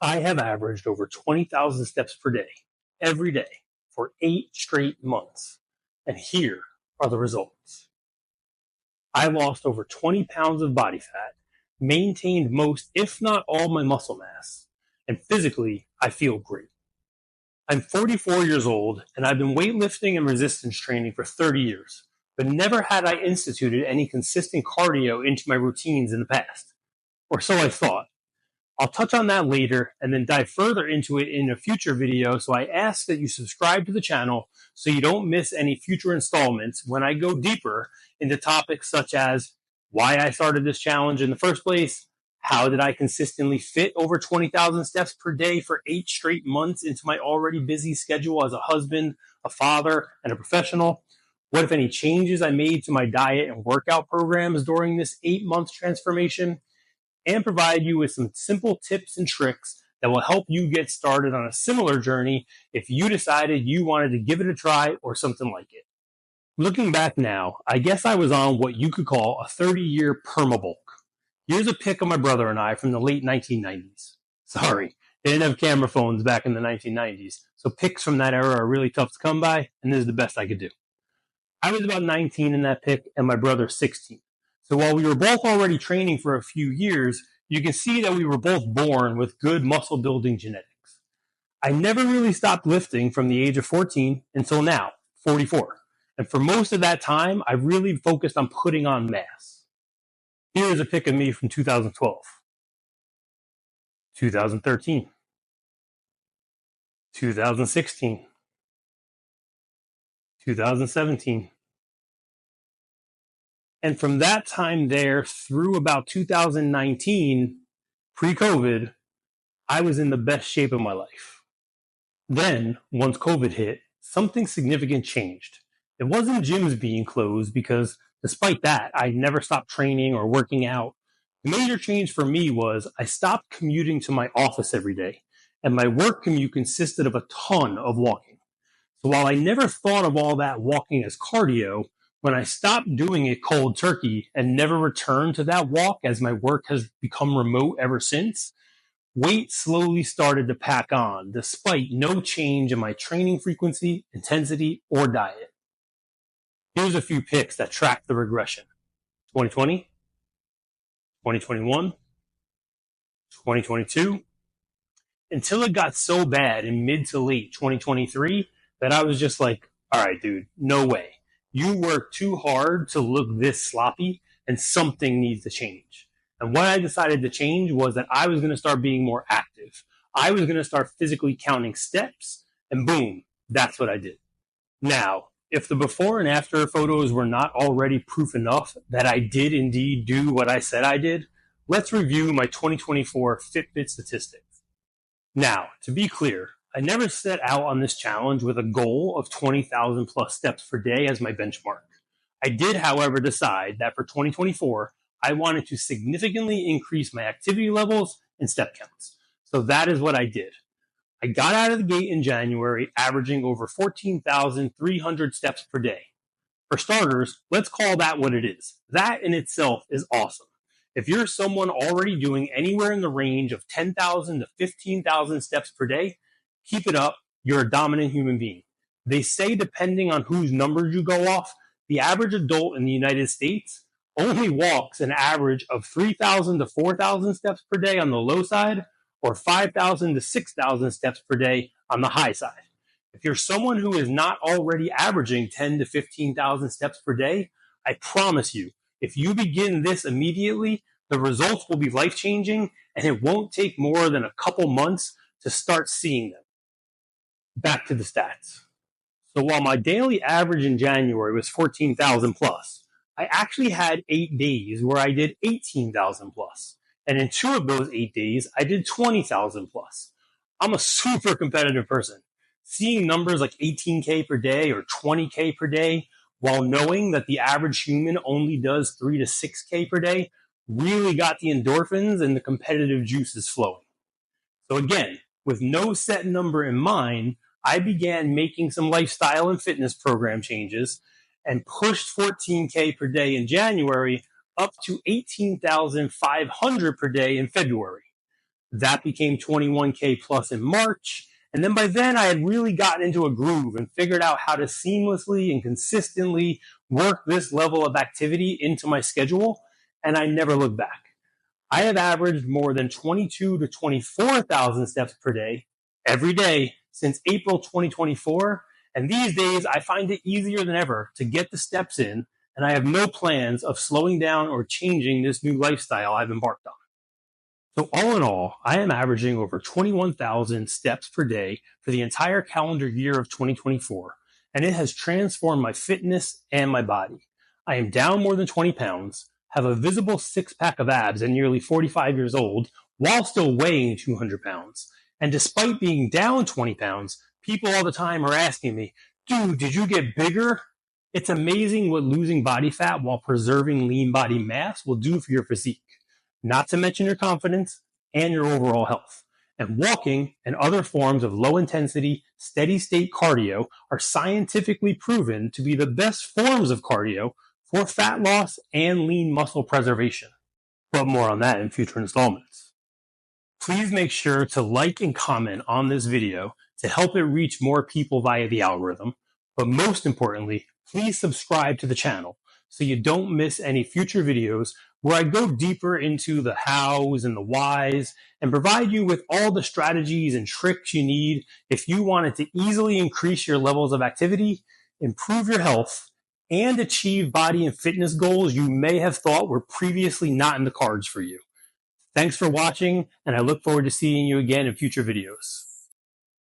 I have averaged over 20,000 steps per day, every day, for 8 straight months. And here are the results. I lost over 20 pounds of body fat, maintained most, if not all, my muscle mass, and physically, I feel great. I'm 44 years old, and I've been weightlifting and resistance training for 30 years, but never had I instituted any consistent cardio into my routines in the past. Or so I thought. I'll touch on that later and then dive further into it in a future video, so I ask that you subscribe to the channel so you don't miss any future installments when I go deeper into topics such as why I started this challenge in the first place, how did I consistently fit over 20,000 steps per day for 8 straight months into my already busy schedule as a husband, a father, and a professional, what, if any, changes I made to my diet and workout programs during this 8-month transformation, and provide you with some simple tips and tricks that will help you get started on a similar journey if you decided you wanted to give it a try or something like it. Looking back now, I guess I was on what you could call a 30-year perma-bulk. Here's a pic of my brother and I from the late 1990s. Sorry, they didn't have camera phones back in the 1990s, so pics from that era are really tough to come by, and this is the best I could do. I was about 19 in that pic, and my brother 16. So while we were both already training for a few years, you can see that we were both born with good muscle building genetics. I never really stopped lifting from the age of 14 until now, 44. And for most of that time, I really focused on putting on mass. Here is a pic of me from 2012, 2013, 2016, 2017. And from that time there through about 2019, pre-COVID, I was in the best shape of my life. Then, once COVID hit, something significant changed. It wasn't gyms being closed because, despite that, I never stopped training or working out. The major change for me was I stopped commuting to my office every day, and my work commute consisted of a ton of walking. So while I never thought of all that walking as cardio, when I stopped doing it cold turkey and never returned to that walk as my work has become remote ever since, weight slowly started to pack on despite no change in my training frequency, intensity, or diet. Here's a few pics that track the regression. 2020, 2021, 2022, until it got so bad in mid to late 2023 that I was just like, all right, dude, no way. You work too hard to look this sloppy, and something needs to change. And what I decided to change was that I was going to start being more active. I was going to start physically counting steps, and boom, that's what I did. Now, if the before and after photos were not already proof enough that I did indeed do what I said I did, let's review my 2024 Fitbit statistics. Now, to be clear, I never set out on this challenge with a goal of 20,000 plus steps per day as my benchmark. I did, however, decide that for 2024, I wanted to significantly increase my activity levels and step counts. So that is what I did. I got out of the gate in January, averaging over 14,300 steps per day. For starters, let's call that what it is. That in itself is awesome. If you're someone already doing anywhere in the range of 10,000 to 15,000 steps per day, keep it up. You're a dominant human being. They say, depending on whose numbers you go off, the average adult in the United States only walks an average of 3,000 to 4,000 steps per day on the low side, or 5,000 to 6,000 steps per day on the high side. If you're someone who is not already averaging 10 to 15,000 steps per day, I promise you, if you begin this immediately, the results will be life-changing, and it won't take more than a couple months to start seeing them. Back to the stats. So while my daily average in January was 14,000 plus, I actually had 8 days where I did 18,000 plus. And in 2 of those 8 days, I did 20,000 plus. I'm a super competitive person. Seeing numbers like 18K per day or 20K per day, while knowing that the average human only does 3 to 6K per day, really got the endorphins and the competitive juices flowing. So again, with no set number in mind, I began making some lifestyle and fitness program changes and pushed 14K per day in January up to 18,500 per day in February. That became 21K plus in March. And then by then I had really gotten into a groove and figured out how to seamlessly and consistently work this level of activity into my schedule. And I never looked back. I have averaged more than 22 to 24,000 steps per day every day since April 2024. And these days I find it easier than ever to get the steps in, and I have no plans of slowing down or changing this new lifestyle I've embarked on. So all in all, I am averaging over 21,000 steps per day for the entire calendar year of 2024, and it has transformed my fitness and my body. I am down more than 20 pounds, have a visible six-pack of abs at nearly 45 years old, while still weighing 200 pounds. And despite being down 20 pounds, people all the time are asking me, dude, did you get bigger? It's amazing what losing body fat while preserving lean body mass will do for your physique, not to mention your confidence and your overall health. And walking and other forms of low intensity, steady state cardio are scientifically proven to be the best forms of cardio for fat loss and lean muscle preservation. But more on that in future installments. Please make sure to like and comment on this video to help it reach more people via the algorithm. But most importantly, please subscribe to the channel so you don't miss any future videos where I go deeper into the hows and the whys and provide you with all the strategies and tricks you need if you wanted to easily increase your levels of activity, improve your health, and achieve body and fitness goals you may have thought were previously not in the cards for you. Thanks for watching, and I look forward to seeing you again in future videos.